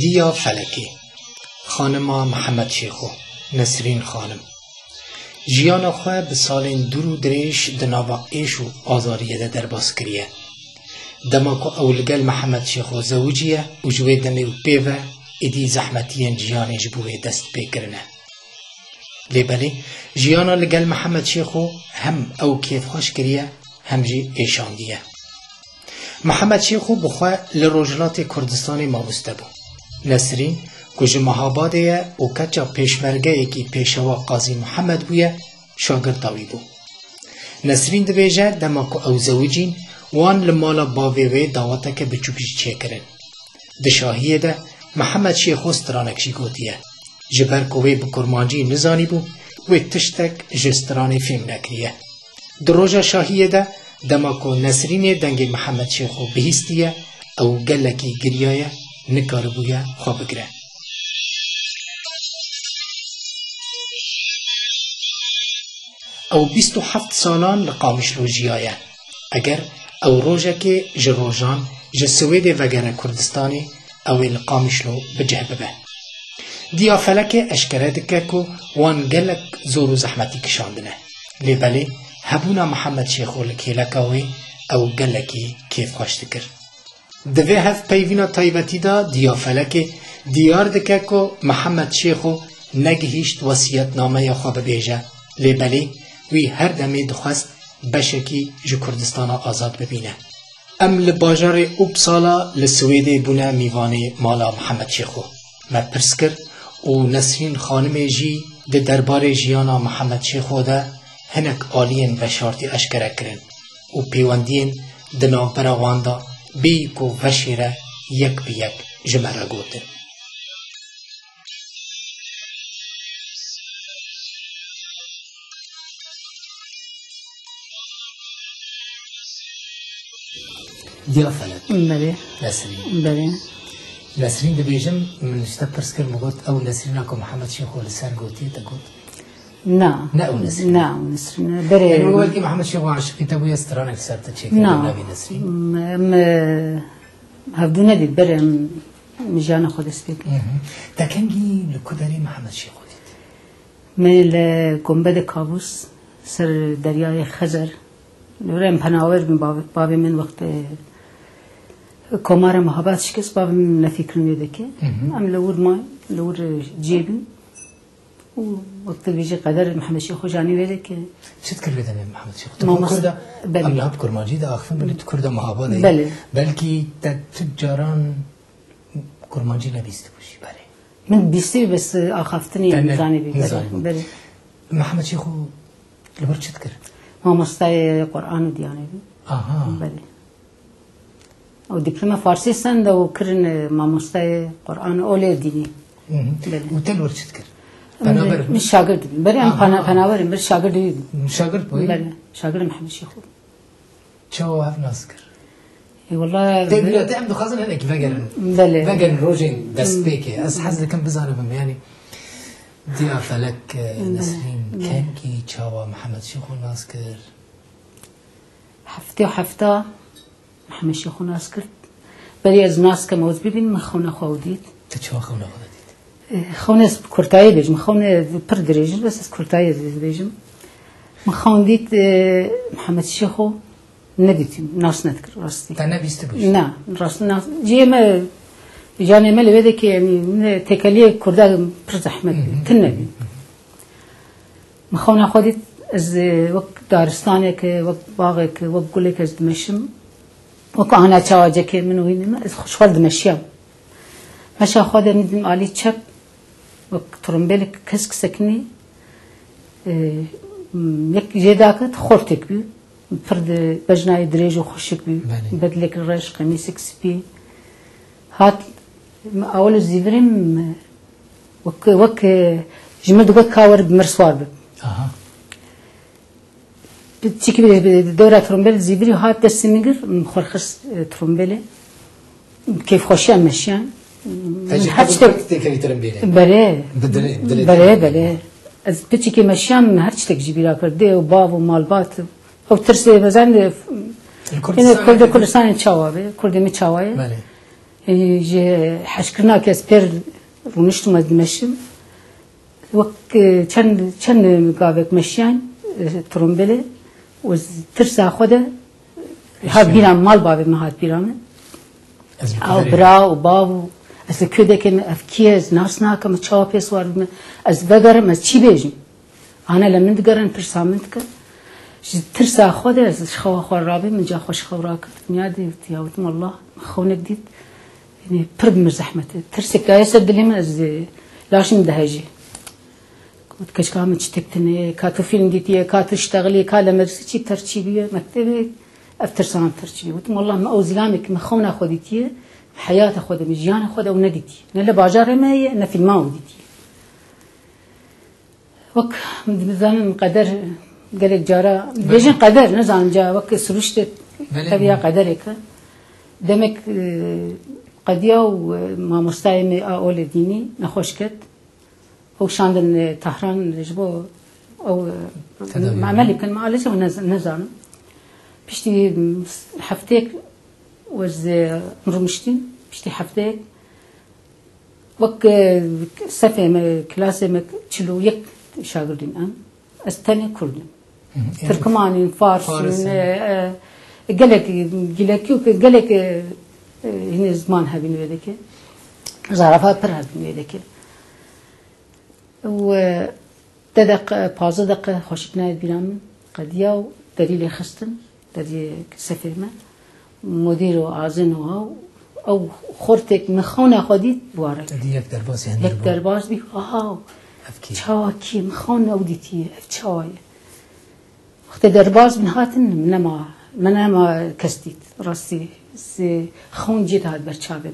دیا فلکی خانم محمد شیخو نسرین خانم جیان خواه به سالین درو دریش دناوا ایش و آزاریه ده در باز کریه دماکو اولگل محمد شیخو زوجیه و جوی دمی و پیوه ایدی زحمتین جیان جبوه دست بکرنه لیبالی جیانا لگل محمد شیخو هم او کیف خوش کریه هم جی ایشان دیه محمد شیخو بخواه لروجلات کردستان مابسته بو نسرین کج مهاباده و کچا پیشمرگه یکی پیشوا قاضی محمد بویه شاگرداوی بو نسرین دبیجه دماکو او زوجین وان لمالا باویوه دعوته که بچوکش چه کرن دشاهیه ده محمد شیخو سترانکشی گوتیه جبر کوی بکرمانجی نزانی بو و تشتک جستران فیلم نکریه دروجه شاهیه ده دماکو نسرین دنگ محمد شیخو بهیستیه او گلکی گریایه نکار بویه خواه بگره او 27 سالان لقامشلو جیایه اگر او روژه که جروجان جسوید وگره کردستانی او لقامشلو بجه ببه دیا فلک اشکره دکه که وان گلک زور و زحمتی کشاندنه لیبالی هبونا محمد شیخو لکیلکاوی او گلکی کیف خوشت کر دوی هف پیوینا تایبتی دا دیا فلک دیار دکه که محمد شیخو نگهیشت وصیت نامه یا خواب بیجه لیبالی وی هر دمی دخواست بشکی جو کردستان آزاد ببینه ام لباجار اوبسالا لسویده بونه میوانه مالا محمد شیخو ما پرس کرد و نسرین خانم جی ده دربار جیانا محمد شیخو ده هنک آلین و شارتی اشکره کرن و پیواندین ده نابراواندا بیک و وشیره یک بی یک جمره گوتن دیا فلک بله نسرین بله نسرین ده بیجم من اشتا پرس کرد مگوت او نسرین اکو محمد شیخو لسر گوتی تا گوت نه نه او نسرین نه او نسرین بره يعني مقول كي محمد شيخو عاشقي تبوي استرانك سرت شيء نه نبي نسرين هبدو ندید بره مجانا خود اسپیک تكنجي لكدري محمد شيخو ديت من لگنبد کابوس سر دریای خزر لورم پناور من بابی من وقت کمار محبت شکست بابی من نفکر میده که ام لور جیبی و وقت ویژه قدر محمد شیخو جانی ویده که چه تكر بيدن محمد شيخو ما تكر كردا بله. ام لاب كرماجي دا اخفن بلي كردا محابا بله. بلكي تجاران كرماجي نبيست بوشي بله من بیستی بس آخفتنی زانی بی بله محمد شيخو لبر چه تكر ما مستای قرآن و دیانه بی اها بله و دیپلم فارسی سند و کرن ما مستای قرآن اول دینی بله. وتل ور چه تكر بنابر من شاگرد بیم بری ام پناوریم بر شاگرد بیم شاگرد بوي بله شاگرد محمد شیخو چو هف ناسكر ای والله تبلا تعمدو خازن هناك فقر بله فقر روجين دست بيكي از حز لكم بزانبهم يعني ديا فلك نسرين كان كي چاوا محمد شيخو ناسكر هفته و هفته محمد شیخو ناس کرد بری از ناس که موز ببین مخونه خودید تچوا خونا خودت خونه از کرتایی بیجم خونه پر دریجم بس از کرتایی بیجم مخوندید محمد شیخو ندیدیم ناس ندکر راستی تا نبیست بوش نه راست ناس جیمه جاني مال بهذاك يعني تكاليه كردا برز احمد تنبي مخونا خودت از وقت دارستانك وقت باغك وقت قولك از دمشم وقت انا تواجك من وين از خوشحال دمشيام مشا خودم ندم علي تشب وقت ترمبلك كسك سكني يك جداك خورتك بي فرد بجناي دريج وخشك بي بدلك الرش قميصك سبي هات اول الزيفريم وك جمد وك كاور بمرسوار ب بتشكي دورة ترومبيل زيفري هات دسميجر مخرخص ترومبيله كيف خوشيان مشيان هاتشتك تكري ترومبيله بله بله بله از بتشكي مشيان هاتشتك جبيرا كرده وباب ومالبات او ترسي بزن الكردستان كردستان تشاوا كردمي تشاوا حشكرنا كسبير ونشتم دمشم وك كان مقابك مشيان ترومبله وترسا خده هاد بيرام مال بابي ما هاد بيرام او برا وبابو از كده كن افكيز ناسنا كم تشابس وارد از بقرم از چی بيجم انا لما ندقرن برسامنتك ترسا خده از خوا خور رابي من جا خوش خوراك نيادي تياوتم الله خونك ديت يعني برد من زحمته ترسك يسد لي من از لاشن دهجي كنت كشكام تشتكتني كاتو فيلم ديتي كاتو اشتغلي كالا مرسي ترتيبيه مكتبي افترسان ترتيبي وتم والله ما اوزلامك مخونا خديتي حياة خود مجيان خود او نديتي نلا باجار ما هي انا في الماء وديتي وك من قدر قال جارا بيجن قدر نزان جا وك سرشت تبيا قدرك دمك قديا وما مستعمي اول ديني نخوشكت او شاندن طهران رجبو او معملي كان معلش ونزان بشتي حفتك وز مرمشتين بشتي حفتك وك سفه كلاسه مك تشلو يك شاغردين ام استني كردن تركماني فارس قالك قالك هنا زمان هبين ويدك زعرفها برها بين ويدك و تدق بازه دقه خوشبناي بيرام قديا دليل خستن دليل سفر ما مدير وعازن او خورتك مخونه خديت بواره یک درباز یعنی یک درباز بی چاوا کی مخونه وديتي چاوي وقت درباز من هاتن من ما كستيت راسي سي خون جيت هاد برچابن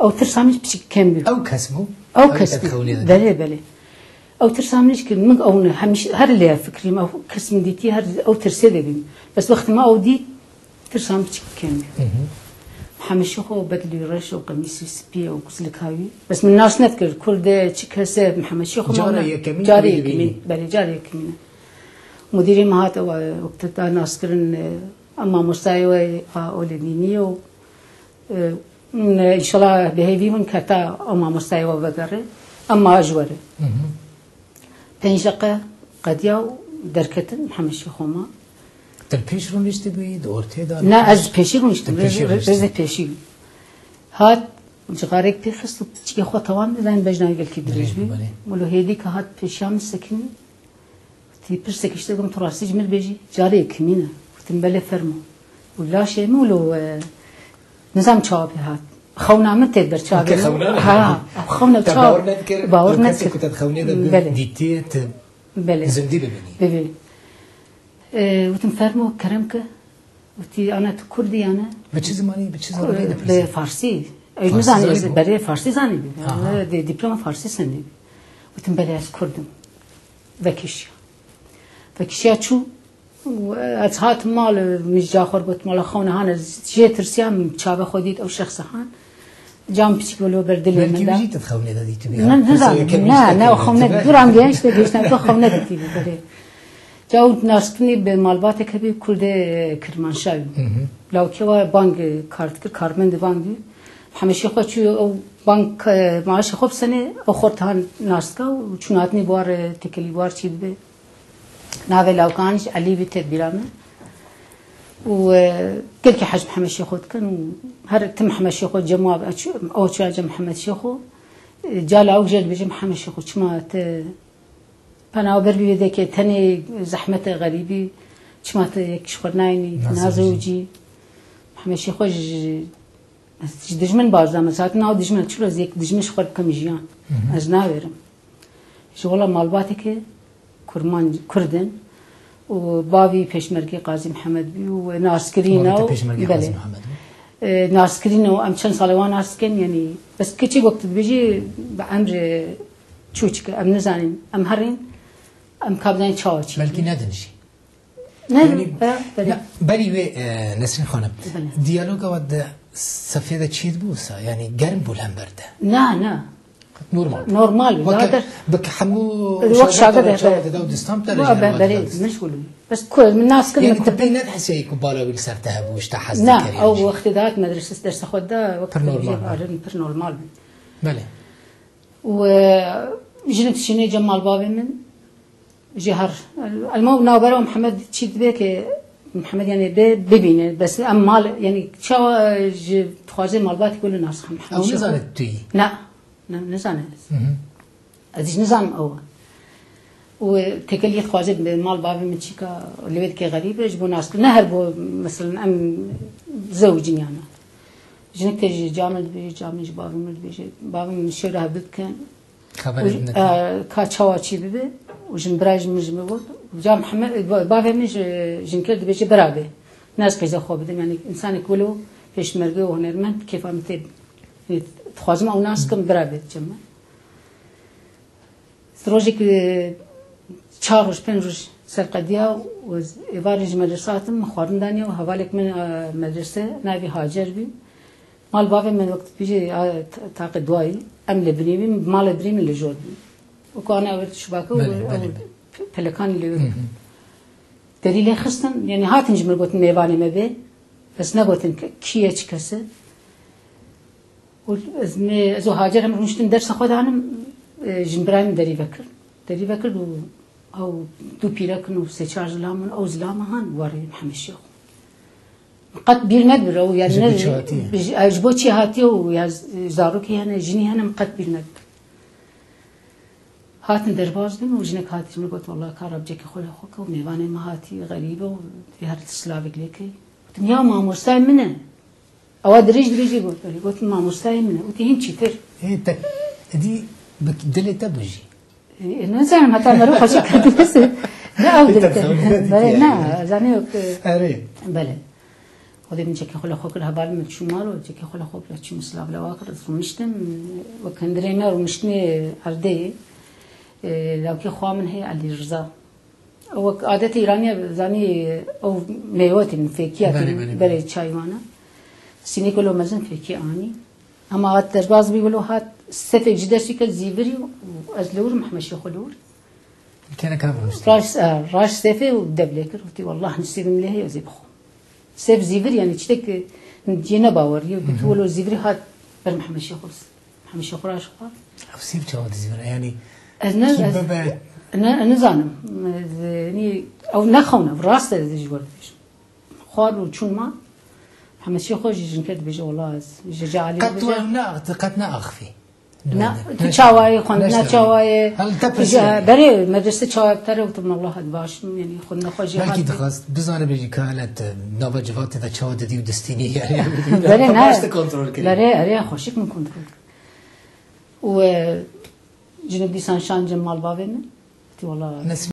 او ترسامش بشي كم بي او كسمو او كسبي بله او ترسامنش كن من او همش هر اللي فكري ما كسم ديتي هر او ترسله بي بس وقت ما اودي ترسامش كم حمشي خو بدلي رش وقميص سبي او كسلكاوي بس من الناس نذكر كل ده حساب محمد شيخ جاري كمين بله جاري كمين مديري مهات وقت ناسكرن اما مستوى اولديني ان شاء الله بهيفيهم كتا اما مستوى وبقره اما اجوره بنشقه قد ياو دركتن محمد شيخ ما تلبيش رو نشته بید اورته دار نه از پیشی رو نشته رز پیشی هات جغارك بيخص تيجي خو طوان لين بجنا يقول كي دريج بي ولو هيديك هات بيشام سكن تي برسك اشتغل تراسي جمل بيجي جاري كمينه تنبله فرمو ولا شيء مولو نظام شاب هات خونا متى برشاب ها خونا شاب باور نذكر كنت تخوني ده ديتي زندي ببني وتنفرمو كرمك وتي انا كردي انا بچه زمانی بفارسی ای نزانی برای فارسی زنی بی دیپلم فارسی سنی وتنبله از کردم وکشیا چو از هات مال مش جاخر بوت مال خونه هان جه ترسيام چابه خوديت او شخص هان جام بيشك ولو بردل من ده كيف تخونه ده ديتي بي لا خونه دورام جاش ده جيشنا تو خونه ديتي بي جاو ناسكني بمالبات كبي كل ده كرمانشاه لو كوا بانك كارت كارمند بانك همشه خو چو او بانك معاش خوب سنه او خورتان ناسكا وچوناتني بوار تكلي بوار چيد به ناوي لوكانش علي بتدبيرامه وكل كي حج محمد شيخو كان هر تم محمد شيخو جماعه او شاجه محمد شيخو جال اوجل بيجي محمد شيخو چمات انا بربي ذاك تاني زحمه غريبي چمات يك شخرنايني نازوجي محمد شيخو دجمن بازم ساعت ناو دجمن چلو زيك دجمن شخر كمجيان از ناورم شو والله مالباتك كرمان كردن وبابي بيشمركي قاضي محمد بي وناسكرينا بله ناسكرينا وام چند سال وان ناسكن يعني بس كيشي وقت بيجي بعمر چوچك ام نزانين ام هرين ام كابدان چاوچ بلكي ندنشي نه بلي نسرين خانم ديالوغ ود سفيده چيد بوسا يعني گرم بولن برده نه نورمال بك حمو وقت شاگرد ده دستام برای مشغول بس كل من الناس كلهم يعني تبي ندحس هيك بالا ويلسرتها بوش تحس لا او وقت ذات مدرسه درس خدا وقت نورمال بله وجنت شنو جمال بابي من جهر المو نابره محمد تشيد بك محمد يعني ببينه بس ام مال يعني شو تخازي مالبات يقول الناس محمد او نزانت تي لا نزانت اديش نزان او وتكليت خوازي مال بابي من شيكا اللي بدك غريبه يجبوا ناس نهربوا مثلا ام زوجين يعني جنك تجي جامل بابي من شيرها بد كان خبر كاتشوا شي ببي وجن براج مجمع وجا محمد بابي مش جنكر بيجي برابه ناس كذا خو بدهم يعني انسان يقولوا فيش مرقه وهنرمن كيف امتد تخازم او ناس كم برابه جمع روجك چهارش پنجش سرقدیا و ایوارج مدرساتم خواردنیا و حوالک من مدرسه نوی هاجر بی مال بابی من وقت بیشی تاق دوایی ام لبنیمی مال بریم لجود بی و کانه اول شباکه و پلکان لیو دلیل خستن یعنی هاتنج مربوطن میوانی مبی بس نبوطن کیه چی کسه و از هاجر هم رونشتن درس خودانم جنبرایم دری بکر و او دو پیرکن و سه چهار زلامن او زلام هن واری محمد شیخ قد بیر ندبر او یعنی اجبو چی هاتی و یا زاروکی هنه جنی هنه قد بیر ندبر هاتن درباز بیم و جنک هاتی من گفت والله کار ابجک خلا خوک و میوانه ما هاتی غریبه و هر سلاویک لیکی دنیا ما مستای منه او دریجی گفت ما مستای منه و تهین چی تر دي دل تبجي نزعم حتى نروح أشوف بس لا أودك لا زاني بله هذا من شكل خلا خوك الهبال من شمال وشكل خلا خوك لا شو مسلاب لا واقر رمشتم وكان درينا رمشتني أردي لو كي خوامن هي على الرزا وعادة إيرانية زاني أو ميوات من فيكيا بري شاي وانا سيني كله مزن فيكي آني أما هاد ترباز بيقولوا هاد سفك جدرسي كزيفري وأزلور محمد شيخ لور كان كلام راش سفه ودبلكر قلت والله نسيب مليه يا زيبخو سيف زيفري يعني تشتك دينا باوري قلت له زيفري هاد بر محمد شيخ راش قال أو سيف جواد زيفري يعني أنا زانم يعني أو نخونه براست هذا جوار خوار وشون ما محمد شيخ خوش جنكت بيجي والله جا عليه قد نأخفي نا تشاوي خلنا تشاوي بري مدرسة تشاوي بتره وتمنى الله هاد باش يعني خلنا خوش بلكي دخلت بزانه بيجي كانت نوبة جوات إذا تشاوي دي ودستيني يعني بري نا بري خوشك من كنترول و جنوب ديسان شان جمال بابنا والله